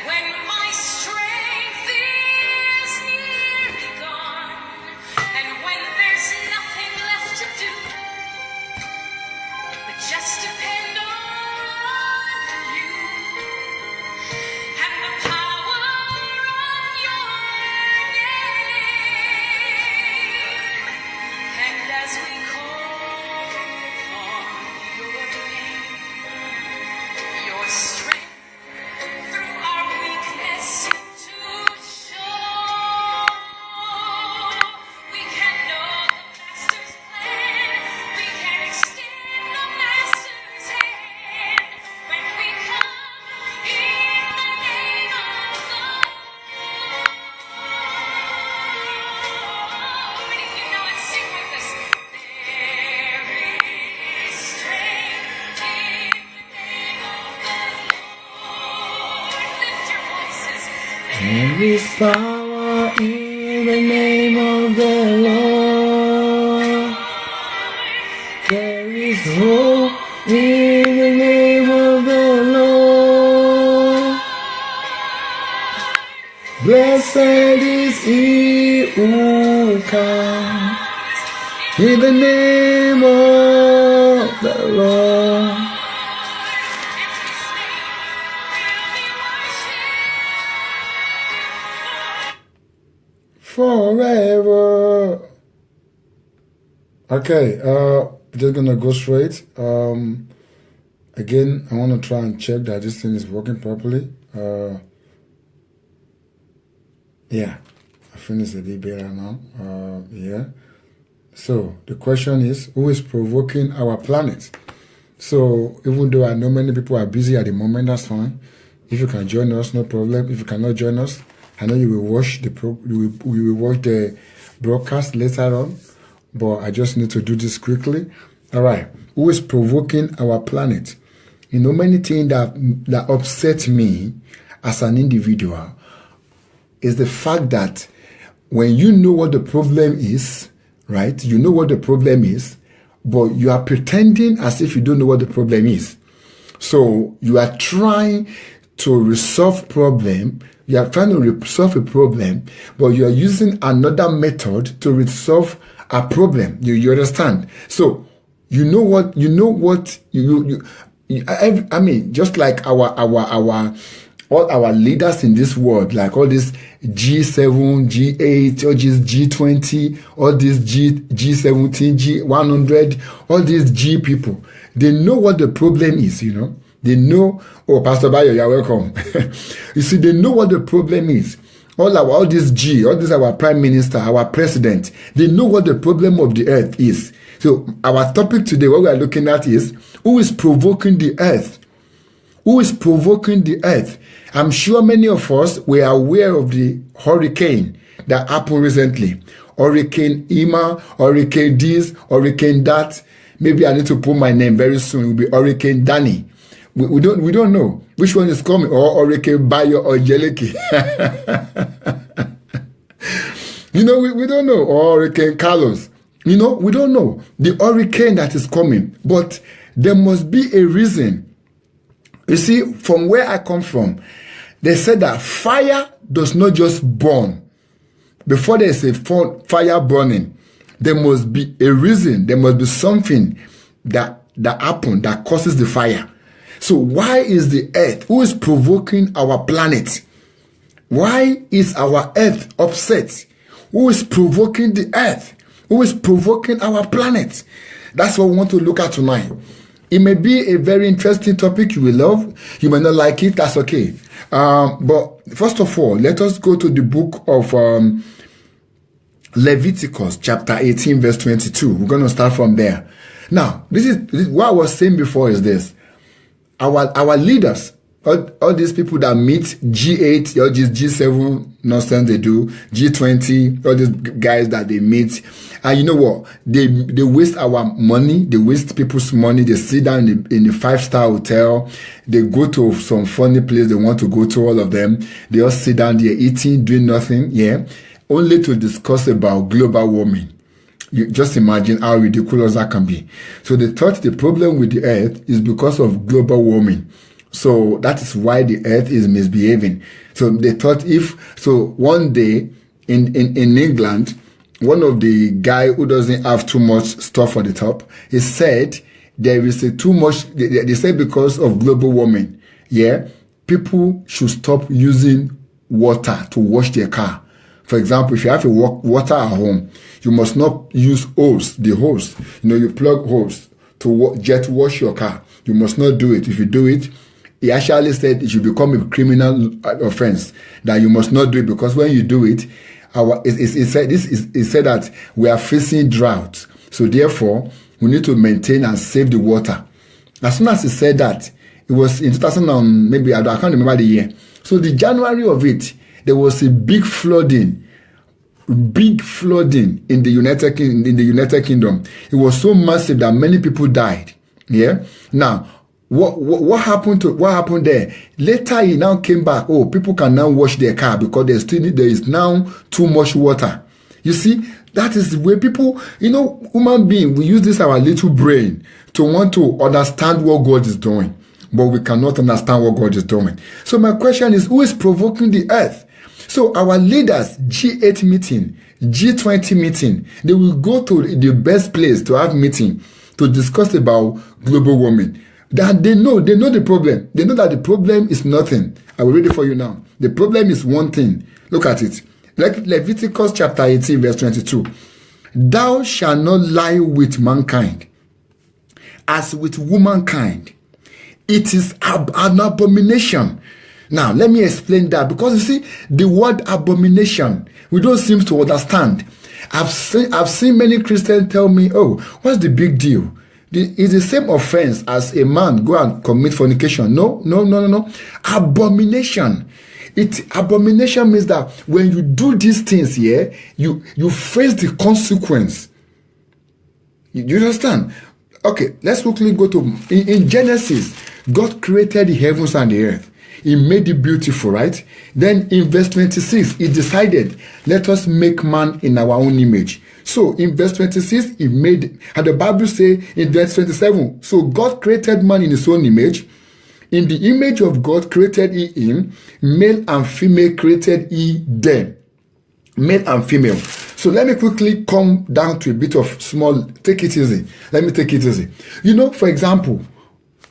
when my strength is nearly gone, and when there's nothing left to do but just depend on you and the power of your name. And as we call on your name, your strength through our weakness to show. We can know the Master's plan. We can extend the Master's hand when we come in the name of the Lord. If you know it, sing with us. There is strength in the name of the Lord. Lift your voices. There is power in the name of the Lord. There is hope in the name of the Lord. Blessed is he who comes in the name of the Lord. Forever. Okay, just gonna go straight. Again, I want to try and check that this thing is working properly. Yeah, I finished a bit better now. Yeah. So the question is, who is provoking our planet? So even though I know many people are busy at the moment, that's fine. If you can join us, no problem. If you cannot join us, I know you will watch the you will watch the broadcast later on, but I just need to do this quickly. All right, who is provoking our planet? You know, many things that upset me as an individual is the fact that when you know what the problem is, right? You know what the problem is, but you are pretending as if you don't know what the problem is. So you are trying to resolve problem. You are trying to resolve a problem, but you are using another method to resolve a problem. You understand? So you know what I mean, just like all our leaders in this world, like all this G7, G8, all this G20, all this G17, G100, all these G people, they know what the problem is, you know. They know, oh, Pastor Bayo, you're welcome. You see, they know what the problem is. All this G, all this our prime minister, our president, they know what the problem of the earth is. So our topic today, what we are looking at is, who is provoking the earth? Who is provoking the earth? I'm sure many of us were aware of the hurricane that happened recently. Hurricane Irma, Hurricane this, Hurricane that. Maybe I need to put my name very soon. It will be Hurricane Danny. We don't know which one is coming, or Hurricane Bayo or Jeleki. You know, we don't know, or Hurricane Carlos. You know, we don't know the hurricane that is coming, but there must be a reason. You see, from where I come from, they said that fire does not just burn. Before there is a fire burning, there must be a reason. There must be something that happened that causes the fire. So why is the earth, who is provoking our planet? Why is our earth upset? Who is provoking the earth? Who is provoking our planet? That's what we want to look at tonight. It may be a very interesting topic you will love. You may not like it. That's okay. But first of all, let us go to the book of Leviticus chapter 18 verse 22. We're going to start from there. Now, this is what I was saying before is this. Our leaders, all these people that meet G8, all these G7 nonsense they do, G20, all these guys that they meet, and you know what? They waste our money, they waste people's money. They sit down in the 5-star hotel, they go to some funny place they want to go to, all of them. They all sit down there eating, doing nothing, yeah, only to discuss about global warming. You just imagine how ridiculous that can be. So they thought the problem with the earth is because of global warming. So that is why the earth is misbehaving. So they thought one day in England, one of the guy who doesn't have too much stuff on the top, he said there is too much, they said because of global warming, people should stop using water to wash their car. For example, if you have water at home, you must not use the hose. You plug hose to jet wash your car. You must not do it. If you do it, he actually said it should become a criminal offense, that you must not do it, because when you do it, it said that we are facing drought. So therefore, we need to maintain and save the water. As soon as he said that, it was in 2000, maybe, I can't remember the year. So the January of it, there was a big flooding in the United Kingdom. It was so massive that many people died. Yeah. Now, what happened there? Later, he now came back. Oh, people can now wash their car because there is now too much water. You see, that is the way people, human beings, we use this our little brain to want to understand what God is doing, but we cannot understand what God is doing. So my question is, who is provoking the earth? So our leaders, G8 meeting, G20 meeting, they will go to the best place to have meeting to discuss about global warming. That they know the problem. They know that the problem is nothing. I will read it for you now. The problem is one thing. Look at it. Leviticus chapter 18, verse 22. Thou shalt not lie with mankind as with womankind. It is an abomination. Now, let me explain that, because you see, the word abomination, we don't seem to understand. I've seen many Christians tell me, oh, what's the big deal? It's the same offense as a man go and commit fornication. No. Abomination. Abomination means that when you do these things here, you face the consequence. You understand? Okay, let's quickly go to, in Genesis, God created the heavens and the earth. He made it beautiful, right? Then in verse 26, he decided, let us make man in our own image. So in verse 26, he made, and the Bible says in verse 27, so God created man in his own image. In the image of God created he him, male and female created he them. Male and female. So let me quickly come down to a bit of take it easy. Let me take it easy. For example,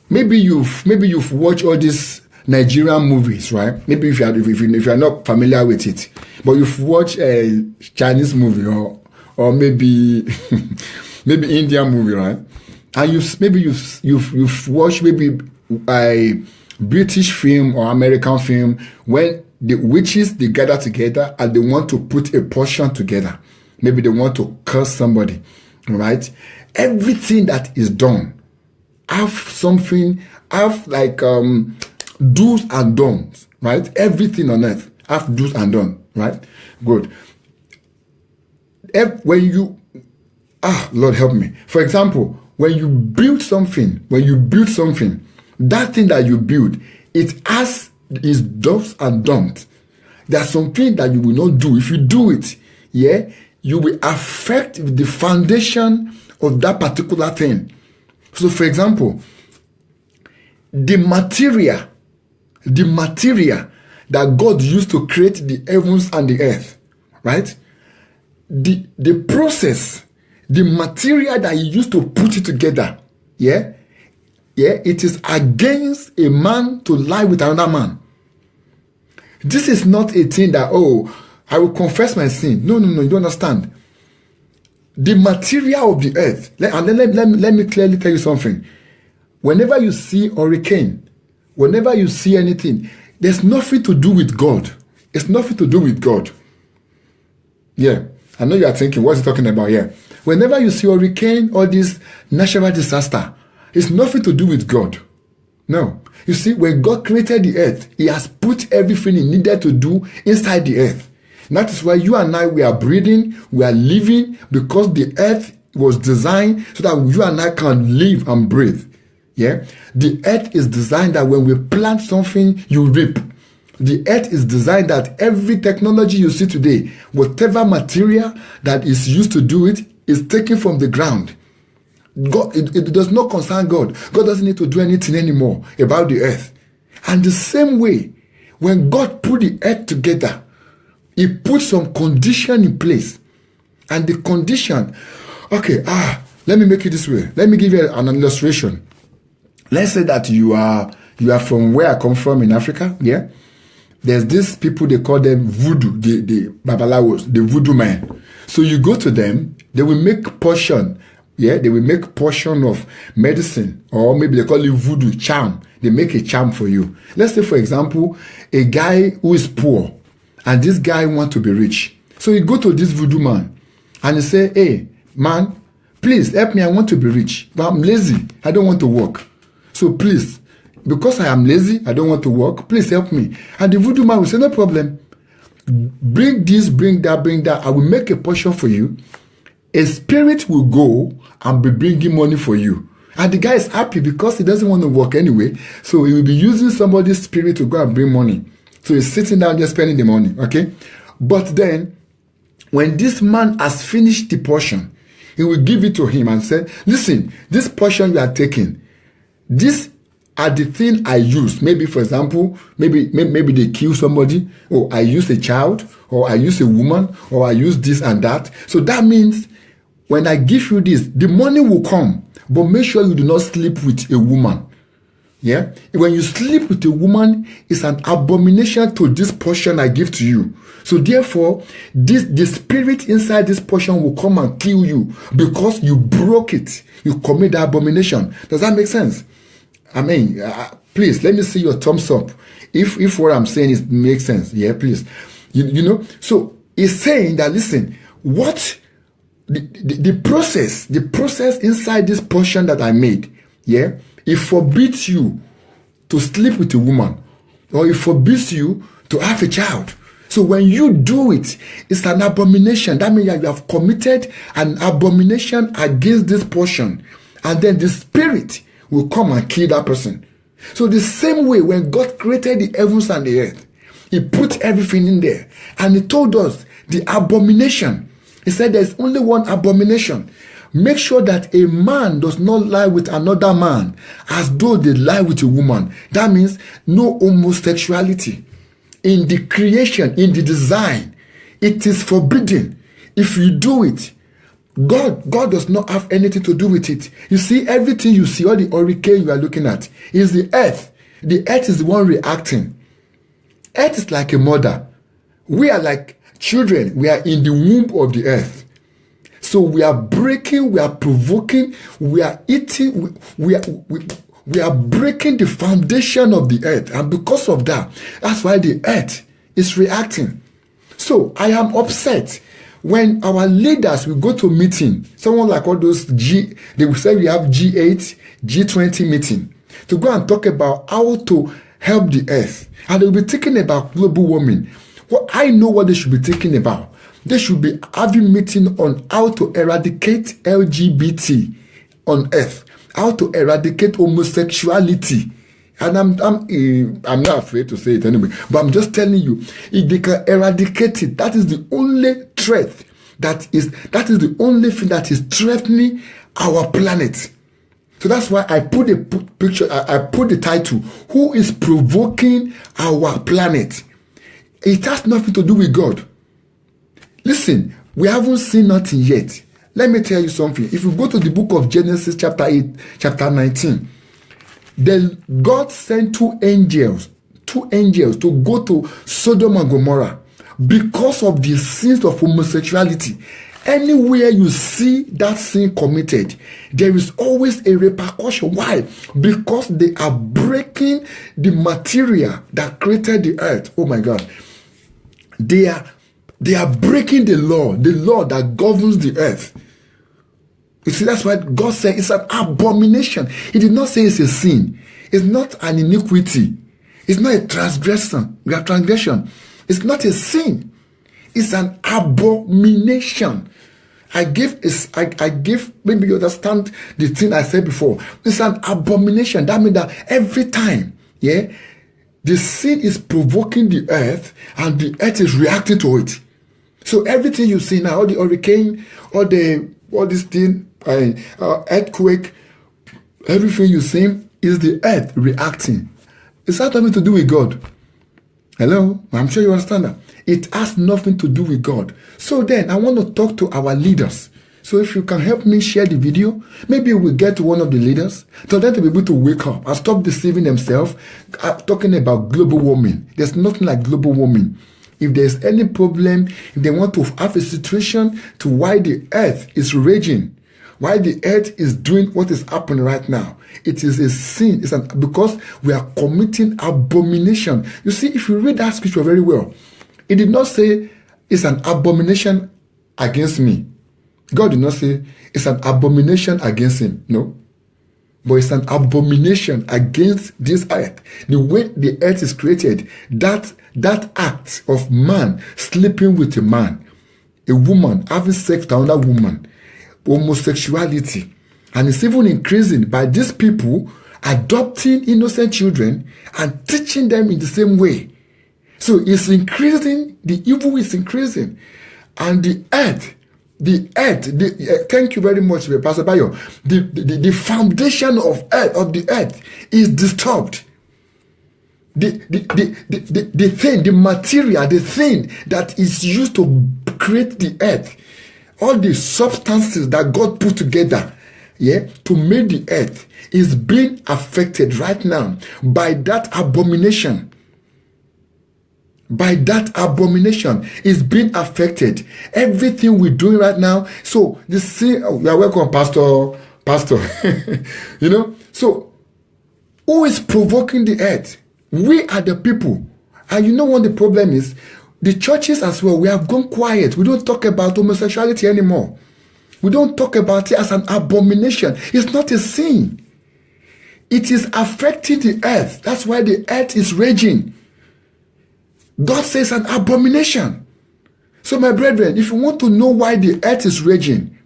maybe you've watched all these Nigerian movies, right? Maybe if you are not familiar with it, but you've watched a Chinese movie or maybe maybe Indian movie, right? And you've watched maybe a British film or American film when the witches, they gather together and they want to put a potion together. Maybe they want to curse somebody, right? Everything that is done have like do's and don'ts, right? Everything on earth have do's and don'ts, right? Good. When you, Lord help me. For example, when you build something, that thing that you build, it has its do's and don'ts. There's something that you will not do. If you do it, you will affect the foundation of that particular thing. So, for example, the material that God used to create the heavens and the earth, right? The process, the material that he used to put it together, it is against a man to lie with another man. This is not a thing that, I will confess my sin. No, you don't understand. The material of the earth, and let me clearly tell you something. Whenever you see hurricane, whenever you see anything, there's nothing to do with God. It's nothing to do with God. Yeah, I know you are thinking, what's he talking about here? Whenever you see hurricane or this natural disaster, it's nothing to do with God. No. You see, when God created the earth, he has put everything he needed to do inside the earth. And that is why you and I, we are breathing, we are living, because the earth was designed so that you and I can live and breathe. Yeah? The earth is designed that when we plant something, you reap. The earth is designed that every technology you see today, whatever material that is used to do it, is taken from the ground. God, it does not concern God. God doesn't need to do anything anymore about the earth. And the same way, when God put the earth together, he put some condition in place. And the condition, okay, let me make it this way. Let me give you an illustration. Let's say that you are from where I come from in Africa, yeah? There's these people, they call them voodoo, the babalawos, the voodoo man. So you go to them, they will make portion, yeah? They will make portion of medicine, or maybe they call it voodoo charm. They make a charm for you. Let's say, for example, a guy who is poor, and this guy wants to be rich. So you go to this voodoo man, and you say, hey, man, please help me, I want to be rich, but I'm lazy, I don't want to work. So please, because I am lazy, I don't want to work, please help me. And the voodoo man will say, no problem. Bring this, bring that, I will make a portion for you. A spirit will go and be bringing money for you. And the guy is happy because he doesn't want to work anyway. So he will be using somebody's spirit to go and bring money. So he's sitting down just spending the money, okay? But then, when this man has finished the portion, he will give it to him and say, listen, this portion you are taking, this are the thing I use. Maybe, for example, maybe they kill somebody, or I use a child, or I use a woman, or I use this and that. So that means when I give you this, the money will come, but make sure you do not sleep with a woman. Yeah? When you sleep with a woman, it's an abomination to this portion I give to you. So therefore, the spirit inside this portion will come and kill you because you broke it. You commit the abomination. Does that make sense? I mean, please, let me see your thumbs up. If what I'm saying makes sense. Yeah, please. You know, so it's saying that, listen, what the process inside this portion that I made, yeah, it forbids you to sleep with a woman, or it forbids you to have a child. So when you do it, it's an abomination. That means you have committed an abomination against this portion. And then the spirit will come and kill that person. So the same way, when God created the heavens and the earth, he put everything in there. And he told us the abomination. He said there's only one abomination. Make sure that a man does not lie with another man as though they lie with a woman. That means no homosexuality. In the creation, in the design, it is forbidden. If you do it, God does not have anything to do with it. You see, everything you see, all the hurricane you are looking at, is the earth. The earth is the one reacting. Earth is like a mother. We are like children. We are in the womb of the earth. So we are breaking, we are provoking, we are eating, we are breaking the foundation of the earth. And because of that, that's why the earth is reacting. So I am upset when our leaders will go to meeting, someone like all those they will say we have G8, G20 meeting, to go and talk about how to help the earth. And they will be thinking about global warming. Well, I know what they should be thinking about. They should be having meeting on how to eradicate LGBT on earth, how to eradicate homosexuality. And I'm not afraid to say it anyway, but I'm just telling you, if they can eradicate it, that is the only threat that is the only thing that is threatening our planet. So that's why I put a picture, I put the title, who is provoking our planet? It has nothing to do with God. Listen, we haven't seen nothing yet. Let me tell you something. If you go to the book of Genesis chapter 8, chapter 19, then God sent two angels to go to Sodom and Gomorrah because of the sins of homosexuality. Anywhere you see that sin committed, there is always a repercussion. Why? Because they are breaking the material that created the earth. Oh my God. They are breaking the law that governs the earth. You see, that's why God said it's an abomination. He did not say it's a sin. It's not an iniquity. It's not a transgression. It's not a sin. It's an abomination. I give, maybe you understand the thing I said before. It's an abomination. That means that every time, yeah, the sin is provoking the earth and the earth is reacting to it. So everything you see now, all the hurricane, all this thing, earthquake, everything you see is the earth reacting. It has nothing to do with God. Hello? I'm sure you understand that. It has nothing to do with God. So then, I want to talk to our leaders. So if you can help me share the video, maybe we'll get to one of the leaders, for them to be able to wake up and stop deceiving themselves. I'm talking about global warming. There's nothing like global warming. If there's any problem, if they want to have a situation to why the earth is raging, why the earth is doing what is happening right now, it is a sin. Because we are committing abomination. You see, if you read that scripture very well, it did not say it's an abomination against me. God did not say it's an abomination against him. No. But it's an abomination against this earth. The way the earth is created, that act of man sleeping with a man, a woman having sex with another woman, homosexuality, and it's even increasing by these people adopting innocent children and teaching them in the same way. So it's increasing, the evil is increasing, and the earth, thank you very much, Pastor Bayo. The foundation of the earth is disturbed. The thing, the material, the thing that is used to create the earth, all the substances that God put together, to make the earth, is being affected right now by that abomination. By that abomination is being affected. Everything we're doing right now. So you see, you are welcome, Pastor. You know. So who is provoking the earth? We are the people. And you know what the problem is? The churches as well. We have gone quiet. We don't talk about homosexuality anymore. We don't talk about it as an abomination. It's not a sin. It is affecting the earth. That's why the earth is raging. God says an abomination. So my brethren, if you want to know why the earth is raging,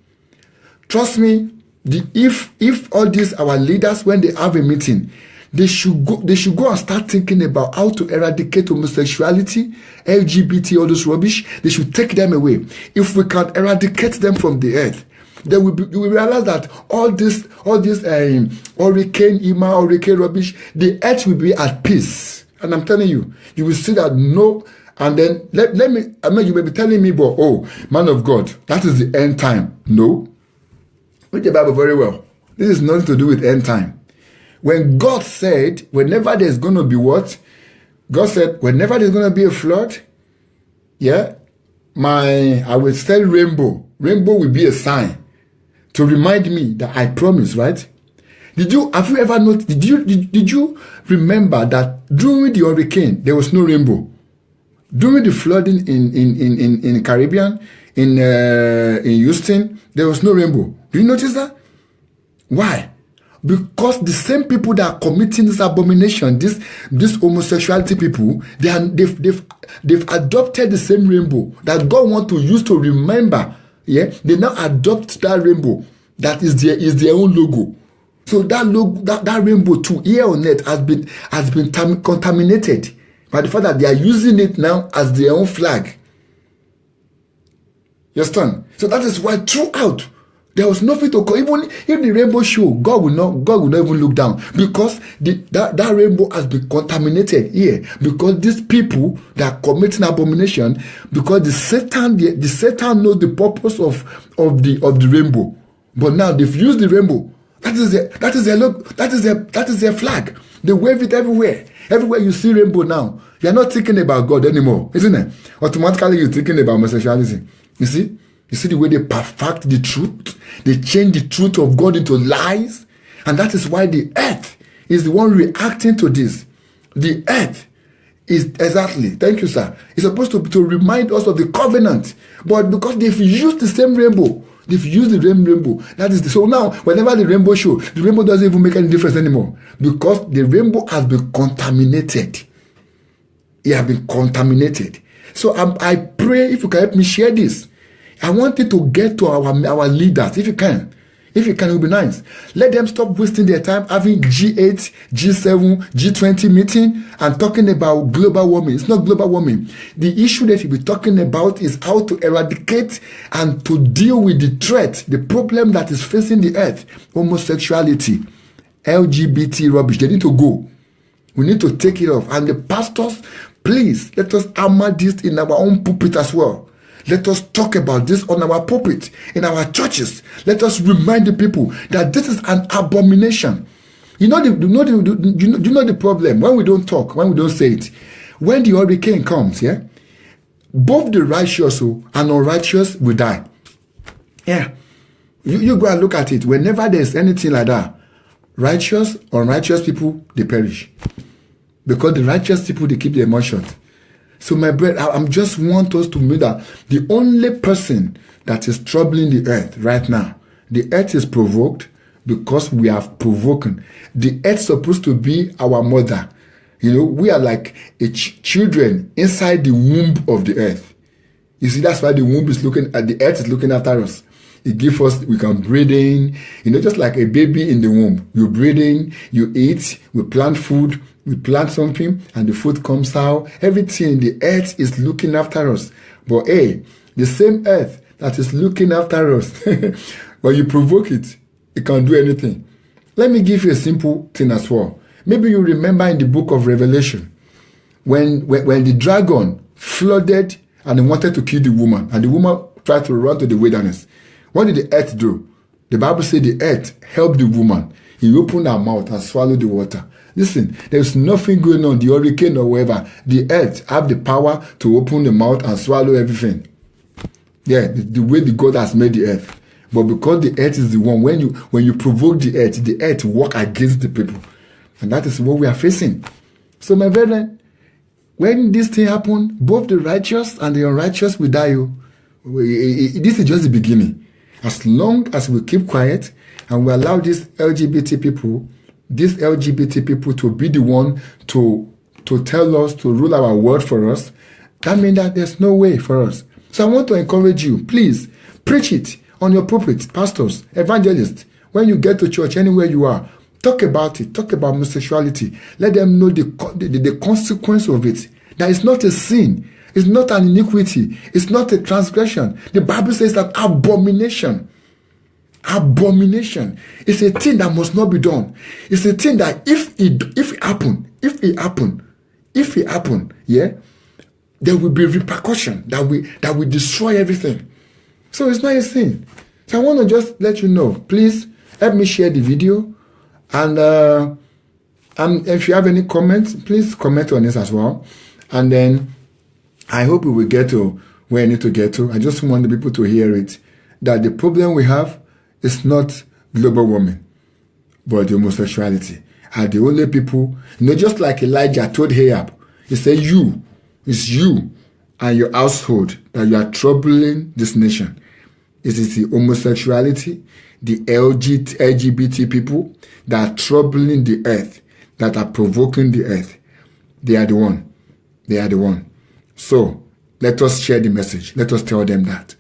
trust me, if all these our leaders, when they have a meeting, they should go and start thinking about how to eradicate homosexuality, LGBT, all this rubbish. They should take them away. If we can eradicate them from the earth, then we will realize that all this hurricane Irma, hurricane rubbish, the earth will be at peace. And I'm telling you, you will see that no, and then you may be telling me, but man of God, that is the end time. No. Read the Bible very well. This is nothing to do with end time. When God said, whenever there's going to be what? God said, whenever there's going to be a flood, I will send rainbow. Rainbow will be a sign to remind me that I promised, right? Did you remember that during the hurricane there was no rainbow? During the flooding in Caribbean, in Houston, there was no rainbow. Do you notice that? Why? Because the same people that are committing this abomination, this homosexuality people, they've adopted the same rainbow that God wants to use to remember. They now adopt that rainbow that is their own logo. So that rainbow too, here on earth, has been contaminated by the fact that they are using it now as their own flag. You understand? So that is why throughout there was nothing to call. Even if the rainbow show, God will not even look down, because that rainbow has been contaminated here, because these people that are committing abomination, because the Satan knows the purpose of the rainbow, but now they've used the rainbow. That is their look. That is their flag. They wave it everywhere. Everywhere you see rainbow now, you're not thinking about God anymore, isn't it? Automatically you're thinking about homosexuality. You see the way they perfect the truth. They change the truth of God into lies, and that is why the earth is the one reacting to this. The earth is exactly. Thank you, sir. It's supposed to remind us of the covenant, but because they've used the same rainbow. They've used the rainbow. So now, whenever the rainbow show, the rainbow doesn't even make any difference anymore, because the rainbow has been contaminated. It has been contaminated. So I pray if you can help me share this. I want it to get to our leaders, if you can. If you can, it will be nice. Let them stop wasting their time having G8, G7, G20 meeting and talking about global warming. It's not global warming. The issue that you'll be talking about is how to eradicate and to deal with the threat, the problem that is facing the earth. Homosexuality, LGBT rubbish. They need to go. We need to take it off. And the pastors, please, let us hammer this in our own pulpit as well. Let us talk about this on our pulpit, in our churches. Let us remind the people that this is an abomination. You know the problem when we don't talk, when we don't say it. When the hurricane comes, yeah, both the righteous and unrighteous will die. Yeah. You go and look at it. Whenever there's anything like that, righteous, unrighteous people, they perish. Because the righteous people, they keep their mouth shut. So my brother, I just want us to know that the only person that is troubling the earth right now, the earth is provoked because we have provoking. The earth is supposed to be our mother. You know, we are like children inside the womb of the earth. You see, that's why the womb is looking at the earth is looking after us. It gives us, we can breathe in, you know, just like a baby in the womb. You breathe in, you eat, we plant food, we plant something, and the food comes out. Everything in the earth is looking after us. But hey, the same earth that is looking after us, when you provoke it, it can do anything. Let me give you a simple thing as well. Maybe you remember in the book of Revelation, when the dragon flooded and he wanted to kill the woman, and the woman tried to run to the wilderness. What did the earth do? The Bible said the earth helped the woman. He opened her mouth and swallowed the water. Listen, there's nothing going on, the hurricane or whatever. The earth have the power to open the mouth and swallow everything. Yeah, the way the God has made the earth. But because the earth is the one, when you provoke the earth work against the people. And that is what we are facing. So my brethren, when this thing happen, both the righteous and the unrighteous will die. This is just the beginning. As long as we keep quiet and we allow these LGBT people to be the one to tell us, to rule our world for us, that means that there's no way for us. So I want to encourage you, please, preach it on your pulpit, pastors, evangelists. When you get to church, anywhere you are, talk about it. Talk about homosexuality. Let them know the consequence of it. That it's not a sin. It's not an iniquity. It's not a transgression. The Bible says that abomination. Abomination. It's a thing that must not be done. It's a thing that if it happen, yeah, there will be repercussion that will destroy everything. So it's not a sin. So I want to just let you know. Please help me share the video, and if you have any comments, please comment on this as well. And then I hope we will get to where I need to get to. I just want the people to hear it, that the problem we have is not global warming, but the homosexuality. Are the only people, just like Elijah told Ahab, he said, it's you and your household that you are troubling this nation. It is the homosexuality, the LGBT people that are troubling the earth, that are provoking the earth. They are the one. They are the one. So, let us share the message. Let us tell them that.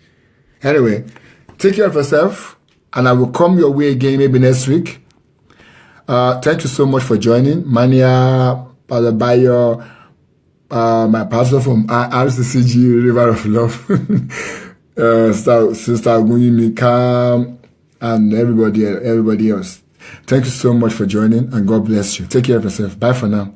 Anyway, take care of yourself, and I will come your way again maybe next week. Thank you so much for joining. Mania, Pastor Bayo, my pastor from RCCG, River of Love, Sister Agunyimika, and everybody else. Thank you so much for joining, and God bless you. Take care of yourself. Bye for now.